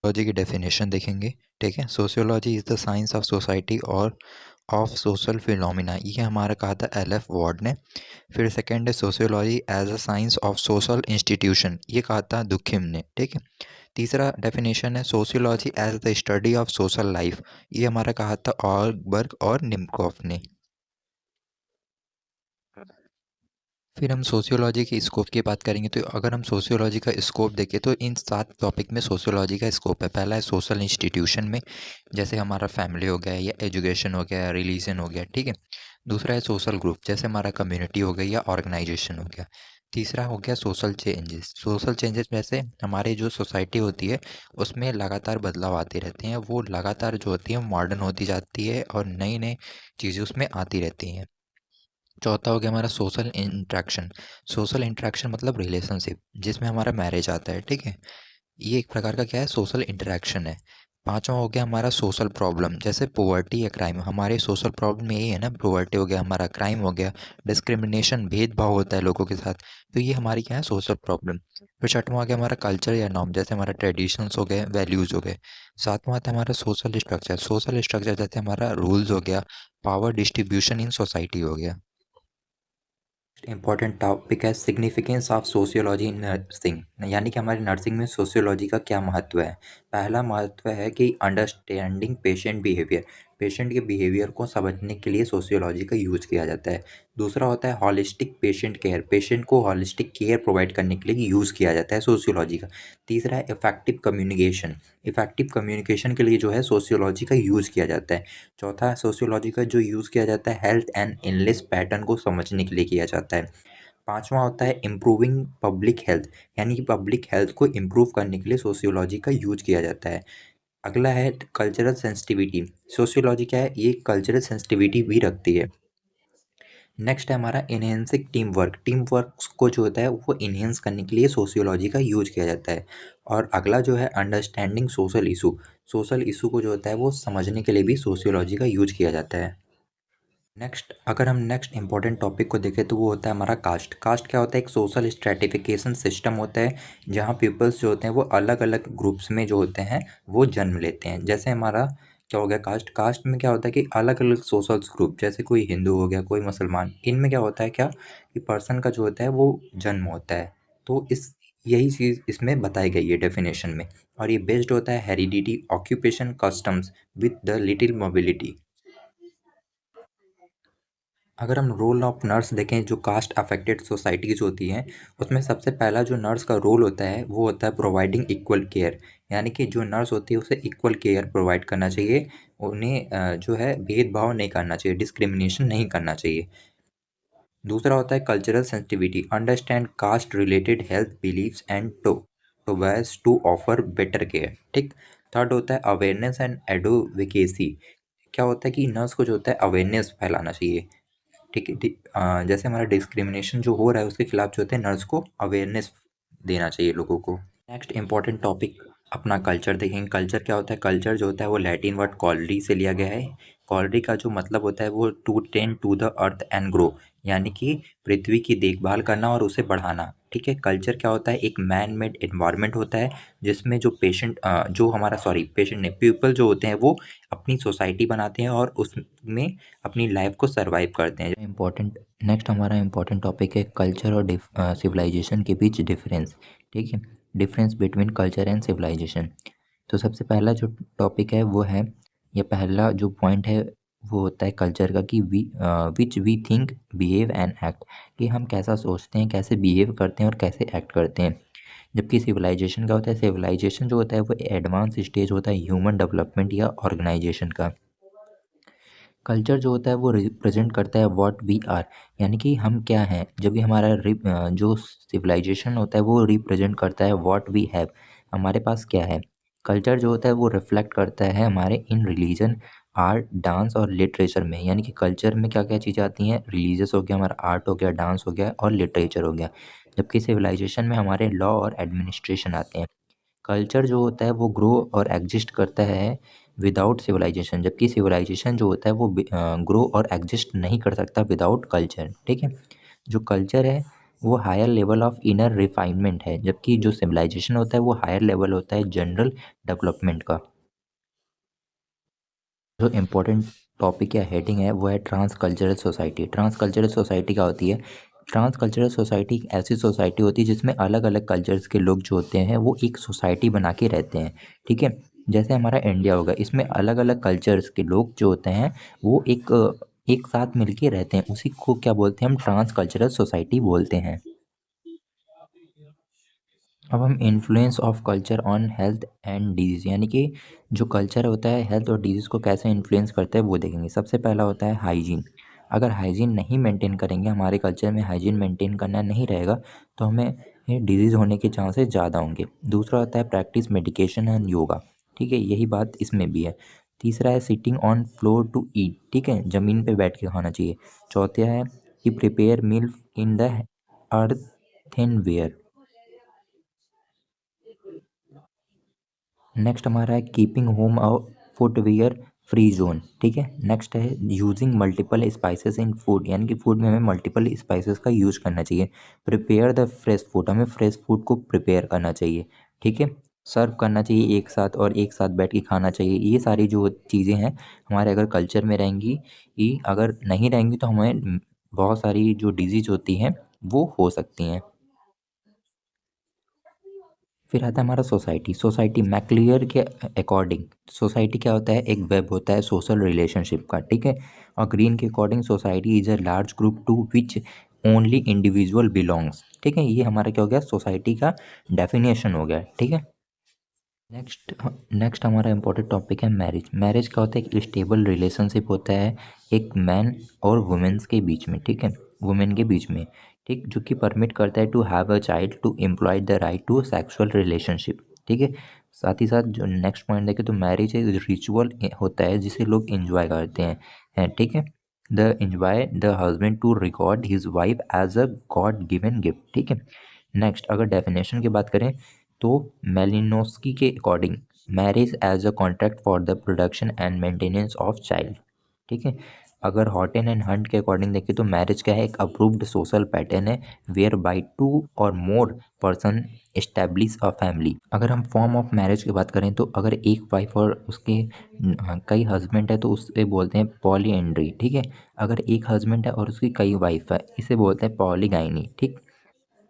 Sociology की definition देखेंगे। ठीक है, sociology is the science of society और ऑफ सोशल फिनोमिना, ये हमारा कहा था एल.एफ. वार्ड ने। फिर सेकंड है sociology as a science of social institution, ये कहा था दुखिम ने। ठीक है, तीसरा डेफिनेशन है sociology as the study of social life, ये हमारा कहा था ऑलबर्ग और निम्कोफ ने। फिर हम सोशियोलॉजी की स्कोप की बात करेंगे, तो अगर हम सोशियोलॉजी का स्कोप देखें तो इन 7 टॉपिक में सोशियोलॉजी का स्कोप है। पहला है सोशल इंस्टीट्यूशन में, जैसे हमारा फैमिली हो गया या एजुकेशन हो गया, रिलीजन हो गया। ठीक है, दूसरा है सोशल ग्रुप, जैसे हमारा कम्युनिटी हो गई या ऑर्गेनाइजेशन हो गया। तीसरा हो गया सोशल चेंजेस, सोशल चेंजेस जैसे हमारी जो सोसाइटी होती है उसमें लगातार बदलाव आते रहते हैं, वो लगातार जो होती है मॉडर्न होती जाती है और नई नई चीज़ें उसमें आती रहती हैं। चौथा हो गया हमारा सोशल इंट्रैक्शन, सोशल इंट्रैक्शन मतलब रिलेशनशिप, जिसमें हमारा मैरिज आता है। ठीक है, ये एक प्रकार का क्या है, सोशल इंटरेक्शन है। पांचवा हो गया हमारा सोशल प्रॉब्लम, जैसे पोवर्टी या क्राइम, हमारे सोशल प्रॉब्लम यही है ना, पोवर्टी हो गया, हमारा क्राइम हो गया, डिस्क्रिमिनेशन भेदभाव होता है लोगों के साथ, तो ये हमारी क्या है, सोशल प्रॉब्लम। फिर छठवां आ गया हमारा कल्चर या नॉर्म, जैसे हमारा ट्रेडिशंस हो गए, वैल्यूज़ हो गए। सातवां आता है हमारा सोशल स्ट्रक्चर, सोशल स्ट्रक्चर जैसे हमारा रूल्स हो गया, पावर डिस्ट्रीब्यूशन इन सोसाइटी हो गया। इम्पॉर्टेंट टॉपिक है significance of sociology in nursing, यानी कि हमारी नर्सिंग में सोशियोलॉजी का क्या महत्व है। पहला महत्व है कि अंडरस्टैंडिंग पेशेंट बिहेवियर, पेशेंट के बिहेवियर को समझने के लिए सोशियोलॉजी का यूज किया जाता है। दूसरा होता है हॉलिस्टिक पेशेंट केयर, पेशेंट को हॉलिस्टिक केयर प्रोवाइड करने के लिए यूज़ किया जाता है सोशियोलॉजी का। तीसरा है इफेक्टिव कम्युनिकेशन, इफेक्टिव कम्युनिकेशन के लिए जो है सोशियोलॉजी का यूज़ किया जाता है। चौथा सोशियोलॉजी का जो यूज़ किया जाता है हेल्थ एंड इलनेस पैटर्न को समझने के लिए किया जाता है। पाँचवाँ होता है इम्प्रूविंग पब्लिक हेल्थ, यानी कि पब्लिक हेल्थ को इम्प्रूव करने के लिए सोशियोलॉजी का यूज किया जाता है। अगला है कल्चरल सेंसिटिविटी, सोशियोलॉजी क्या है, ये कल्चरल सेंसिटिविटी भी रखती है। नेक्स्ट है हमारा enhancing team work, team work को जो होता है वो इन्हेंस करने के लिए सोशियोलॉजी का यूज किया जाता है। और अगला जो है understanding social issue, social issue को जो होता है वो समझने के लिए भी सोशियोलॉजी का यूज किया जाता है। नेक्स्ट अगर हम नेक्स्ट इंपॉर्टेंट टॉपिक को देखें तो वो होता है हमारा कास्ट। कास्ट क्या होता है, एक सोशल स्ट्रेटिफिकेशन सिस्टम होता है जहाँ पीपल्स जो होते हैं वो अलग अलग ग्रुप्स में जो होते हैं वो जन्म लेते हैं। जैसे हमारा क्या हो गया कास्ट, कास्ट में क्या होता है कि अलग अलग सोशल ग्रुप, जैसे कोई हिंदू हो गया, कोई मुसलमान, इनमें क्या होता है क्या कि पर्सन का जो होता है वो जन्म होता है। तो इस यही चीज़ इसमें बताई गई है डेफिनेशन में। और ये बेस्ड होता है heredity, occupation, customs with the little mobility. अगर हम रोल ऑफ नर्स देखें जो कास्ट अफेक्टेड सोसाइटीज़ होती हैं, उसमें सबसे पहला जो नर्स का रोल होता है वो होता है प्रोवाइडिंग इक्वल केयर, यानी कि जो नर्स होती है उसे इक्वल केयर प्रोवाइड करना चाहिए। उन्हें जो है भेदभाव नहीं करना चाहिए, डिस्क्रिमिनेशन नहीं करना चाहिए। दूसरा होता है cultural sensitivity, understand caste related health beliefs and to ways to offer better care. ठीक। थर्ड होता है अवेयरनेस एंड एडवोकेसी, क्या होता है कि नर्स को जो होता है अवेयरनेस फैलाना चाहिए। ठीक है, जैसे हमारा डिस्क्रिमिनेशन जो हो रहा है उसके खिलाफ जो होते हैं नर्स को अवेयरनेस देना चाहिए लोगों को। नेक्स्ट इंपॉर्टेंट टॉपिक अपना कल्चर देखेंगे। कल्चर क्या होता है, कल्चर जो होता है वो लैटिन वर्ड कॉलरी से लिया गया है। कॉलरी का जो मतलब होता है वो to tend to the earth and grow, यानी कि पृथ्वी की देखभाल करना और उसे बढ़ाना। ठीक है, कल्चर क्या होता है, एक मैन मेड एनवायरनमेंट होता है जिसमें जो जो हमारा सॉरी पेशेंट ने पीपल जो होते हैं वो अपनी सोसाइटी बनाते हैं और उसमें अपनी लाइफ को सर्वाइव करते हैं। इम्पोर्टेंट नेक्स्ट हमारा इम्पोर्टेंट टॉपिक है कल्चर और सिविलाइजेशन के बीच डिफरेंस। ठीक है, difference between culture and civilization. तो सबसे पहला जो टॉपिक है वो है, या पहला जो पॉइंट है वो होता है कल्चर का कि which we think behave and act, कि हम कैसा सोचते हैं, कैसे बिहेव करते हैं और कैसे एक्ट करते हैं। जबकि सिविलाइजेशन का होता है, सिविलाइजेशन जो होता है वो एडवांस स्टेज होता है ह्यूमन डेवलपमेंट या ऑर्गेनाइजेशन का। कल्चर जो होता है वो रिप्रेजेंट करता है व्हाट वी आर, यानी कि हम क्या हैं, जबकि हमारा जो सिविलाइजेशन होता है वो रिप्रेजेंट करता है व्हाट वी हैव, हमारे पास क्या है। कल्चर जो होता है वो रिफ्लेक्ट करता है हमारे इन रिलीजन, आर्ट, डांस और लिटरेचर में, यानी कि कल्चर में क्या क्या चीज़ें आती हैं, रिलीजियस हो गया, हमारा आर्ट हो गया, डांस हो गया और लिटरेचर हो गया। जबकि सिविलाइजेशन में हमारे लॉ और एडमिनिस्ट्रेशन आते हैं। कल्चर जो होता है वो ग्रो और एग्जिस्ट करता है विदाउट सिविलाइजेशन, जबकि सिविलाइजेशन जो होता है वो ग्रो और एग्जिस्ट नहीं कर सकता विदाउट कल्चर। ठीक है, जो कल्चर है वो higher level of inner refinement है, जबकि जो सिविलाइजेशन होता है वो हायर लेवल होता है जनरल डेवलपमेंट का। जो इम्पोर्टेंट टॉपिक या हेडिंग है वो है trans cultural society. Trans cultural society क्या होती है? ट्रांस कल्चरल सोसाइटी एक ऐसी सोसाइटी होती है जिसमें अलग अलग कल्चर्स के लोग जो होते हैं वो एक सोसाइटी बना के रहते हैं। ठीक है, जैसे हमारा इंडिया होगा, इसमें अलग अलग कल्चर्स के लोग जो होते हैं वो एक साथ मिलके रहते हैं, उसी को क्या बोलते हैं? हम ट्रांस कल्चरल सोसाइटी बोलते हैं। अब हम influence of culture on health and disease, यानी कि जो कल्चर होता है हेल्थ और डिजीज़ को कैसे इन्फ्लुएंस करता है वो देखेंगे। सबसे पहला होता है हाइजीन। अगर हाइजीन नहीं मेंटेन करेंगे, हमारे कल्चर में हाइजीन मेंटेन करना नहीं रहेगा, तो हमें ये डिजीज़ होने के चांसेस ज़्यादा होंगे। दूसरा होता है प्रैक्टिस मेडिकेशन एंड योगा। ठीक है, यही बात इसमें भी है। तीसरा है sitting on floor to eat. ठीक है, ज़मीन पे बैठ के खाना चाहिए। चौथा है कि prepare meal in the earthenware. Next हमारा है keeping home a footwear free zone. ठीक है, नेक्स्ट है using multiple spices in food, यानी कि फूड में हमें मल्टीपल स्पाइसेस का यूज करना चाहिए। प्रिपेयर द फ्रेश फूड, हमें फ्रेश फूड को प्रिपेयर करना चाहिए। ठीक है, सर्व करना चाहिए एक साथ और एक साथ बैठ के खाना चाहिए। ये सारी जो चीज़ें हैं हमारे अगर कल्चर में रहेंगी, ये अगर नहीं रहेंगी तो हमें बहुत सारी जो डिजीज होती हैं वो हो सकती हैं। फिर आता है हमारा सोसाइटी। सोसाइटी मैक्लियर के अकॉर्डिंग सोसाइटी क्या होता है? एक वेब होता है सोशल रिलेशनशिप का। ठीक है, और ग्रीन के according society is a large group to which only individual belongs. ठीक है, ये हमारा क्या हो गया? सोसाइटी का डेफिनेशन हो गया। ठीक है, नेक्स्ट नेक्स्ट हमारा इम्पोर्टेंट टॉपिक है मैरिज। मैरिज क्या होता है? एक स्टेबल रिलेशनशिप होता है एक मैन और वुमेन्स के बीच में। ठीक है, वुमेन के बीच में, ठीक, जो कि परमिट करता है to have a child to employ the right to sexual relationship. ठीक है, साथ ही साथ जो नेक्स्ट पॉइंट देखें तो मैरिज एक रिचुअल होता है जिसे लोग इंजॉय करते हैं। ठीक है, the enjoy the husband to record his wife as a god given gift. ठीक है, नेक्स्ट अगर डेफिनेशन की बात करें तो मेलिनोस्की के according marriage as a contract for the production and maintenance of child. ठीक है, अगर हॉटन एंड हंट के अकॉर्डिंग देखें तो मैरिज क्या है? एक अप्रूव्ड सोशल पैटर्न है whereby two or more person establish a family. अगर हम फॉर्म ऑफ मैरिज की बात करें तो अगर एक वाइफ और उसके कई हस्बैंड है तो उससे बोलते हैं पॉलीएंड्री। ठीक है, अगर एक हस्बैंड है और उसकी कई वाइफ है इसे बोलते हैं पॉलीगाइनी। ठीक,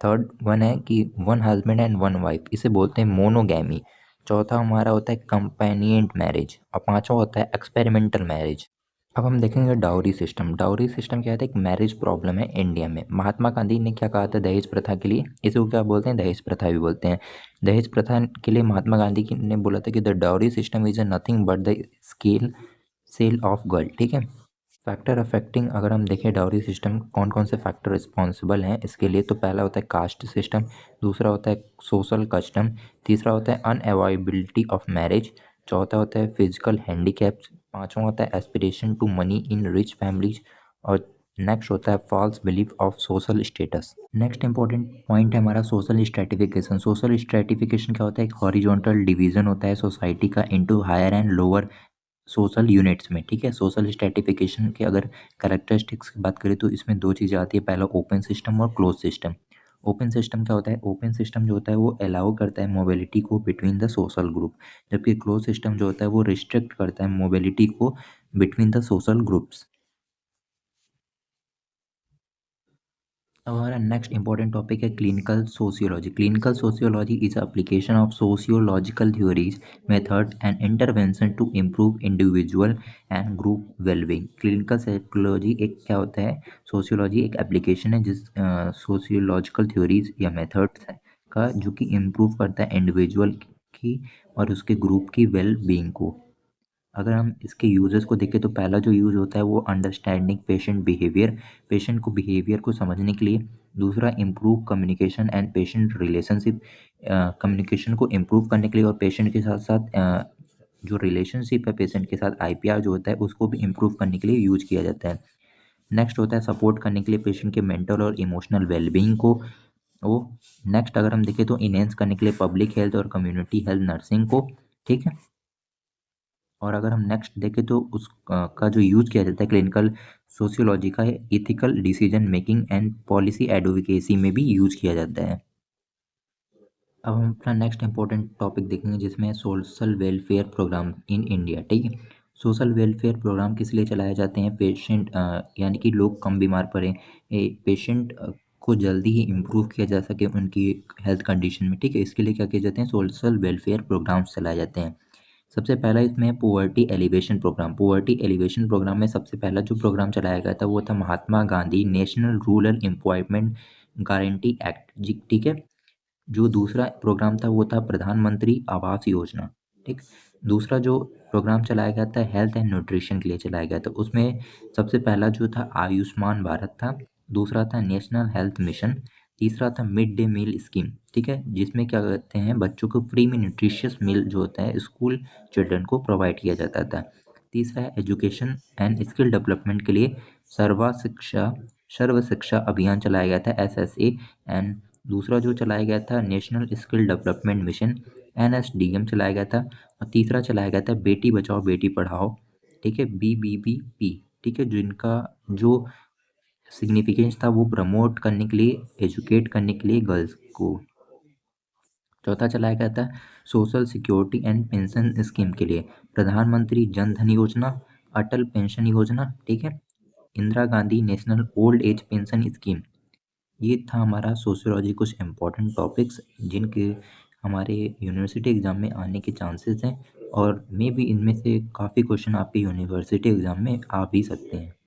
थर्ड वन है कि one husband and one wife, इसे बोलते हैं मोनोगैमी। चौथा हमारा होता है कंपेनियंट मैरिज और पांचवा होता है एक्सपेरिमेंटल मैरिज। अब हम देखेंगे डाउरी सिस्टम। डाउरी सिस्टम क्या है? एक मैरिज प्रॉब्लम है इंडिया में। महात्मा गांधी ने क्या कहा था दहेज प्रथा के लिए? इसे वो क्या बोलते हैं? दहेज प्रथा भी बोलते हैं। दहेज प्रथा के लिए महात्मा गांधी ने बोला था कि the dowry system is a nothing but the scale sale of girl. ठीक है, फैक्टर अफेक्टिंग अगर हम देखें डाउरी सिस्टम, कौन कौन से फैक्टर रिस्पॉन्सिबल हैं इसके लिए, तो पहला होता है कास्ट सिस्टम, दूसरा होता है सोशल कस्टम, तीसरा होता है अनअवॉइबिलिटी ऑफ मैरिज, चौथा होता है फिजिकल हैंडीकैप्स, पांचवा होता है aspiration to money in rich families, और नेक्स्ट होता है false belief of social status. Next important point है हमारा सोशल स्ट्रेटिफिकेशन। सोशल स्ट्रेटिफिकेशन क्या होता है? एक हॉरिजॉन्टल डिवीजन होता है सोसाइटी का into higher and lower social units में। ठीक है, सोशल स्ट्रेटिफिकेशन के अगर कैरेक्टरिस्टिक्स की बात करें तो इसमें दो चीज़ें आती है, पहला ओपन सिस्टम और क्लोज सिस्टम। ओपन सिस्टम क्या होता है? ओपन सिस्टम जो होता है वो अलाउ करता है मोबिलिटी को बिटवीन द सोशल ग्रुप, जबकि क्लोज सिस्टम जो होता है वो रिस्ट्रिक्ट करता है मोबिलिटी को बिटवीन द सोशल ग्रुप्स। अब हमारा नेक्स्ट इंपॉर्टेंट टॉपिक है clinical sociology. Clinical sociology is application of sociological theories method and intervention to improve individual and group wellbeing. Clinical psychology एक क्या होता है? सोशियोलॉजी एक एप्लीकेशन है जिस सोशियोलॉजिकल थ्योरीज या मेथड्स का जो कि इम्प्रूव करता है इंडिविजुअल की और उसके ग्रुप की वेल बींग को। अगर हम इसके यूजेस को देखें तो पहला जो यूज़ होता है वो अंडरस्टैंडिंग पेशेंट बिहेवियर, पेशेंट को बिहेवियर को समझने के लिए। दूसरा improve communication and patient relationship, communication को इम्प्रूव करने के लिए और पेशेंट के साथ साथ जो रिलेशनशिप है पेशेंट के साथ आईपीआर जो होता है उसको भी इम्प्रूव करने के लिए यूज किया जाता है। नेक्स्ट होता है सपोर्ट करने के लिए पेशेंट के मेंटल और इमोशनल वेलबींग को। वो नेक्स्ट अगर हम देखें तो इनहेंस करने के लिए पब्लिक हेल्थ और कम्युनिटी हेल्थ नर्सिंग को। ठीक है, और अगर हम नेक्स्ट देखें तो उस का जो यूज़ किया जाता है क्लिनिकल सोशियोलॉजी का, ethical decision making and policy advocacy में भी यूज़ किया जाता है। अब हम अपना नेक्स्ट इंपॉर्टेंट टॉपिक देखेंगे जिसमें है social welfare programme in India. ठीक है, सोशल वेलफेयर प्रोग्राम किस लिए चलाए जाते हैं? पेशेंट यानी कि लोग कम बीमार पड़े, पेशेंट को जल्दी ही इम्प्रूव किया जा सके उनकी हेल्थ कंडीशन में। ठीक है, इसके लिए क्या किए जाते हैं? सोशल वेलफेयर प्रोग्राम्स चलाए जाते हैं। सबसे पहला इसमें है poverty elevation programme. Poverty elevation programme में सबसे पहला जो प्रोग्राम चलाया गया था वो था Mahatma Gandhi national rural employment guarantee act जी। ठीक है, जो दूसरा प्रोग्राम था वो था प्रधानमंत्री आवास योजना। ठीक, दूसरा जो प्रोग्राम चलाया गया था हेल्थ एंड न्यूट्रिशन के लिए चलाया गया था, उसमें सबसे पहला जो था आयुष्मान भारत था, दूसरा था नेशनल हेल्थ मिशन, तीसरा था मिड डे मील स्कीम। ठीक है, जिसमें क्या कहते हैं बच्चों को फ्री में न्यूट्रिशियस मील जो होता है स्कूल चिल्ड्रन को प्रोवाइड किया जाता था। तीसरा है एजुकेशन एंड स्किल डेवलपमेंट के लिए सर्व शिक्षा अभियान चलाया गया था, SSA। एंड दूसरा जो चलाया गया था national skill development mission, NSDM चलाया गया था। और तीसरा चलाया गया था बेटी बचाओ बेटी पढ़ाओ। ठीक है, BBBP। ठीक है, जिनका जो सिग्निफिकेंस था वो प्रमोट करने के लिए, एजुकेट करने के लिए गर्ल्स को। चौथा चलाया गया था social security and pension scheme के लिए, प्रधानमंत्री जन धन योजना, अटल पेंशन योजना। ठीक है, Indira Gandhi national old age pension scheme. ये था हमारा सोशियोलॉजी कुछ इम्पोर्टेंट टॉपिक्स जिनके हमारे यूनिवर्सिटी एग्ज़ाम में आने के चांसेस हैं, और मे बी इनमें से काफ़ी क्वेश्चन आपके यूनिवर्सिटी एग्ज़ाम में आ भी सकते हैं।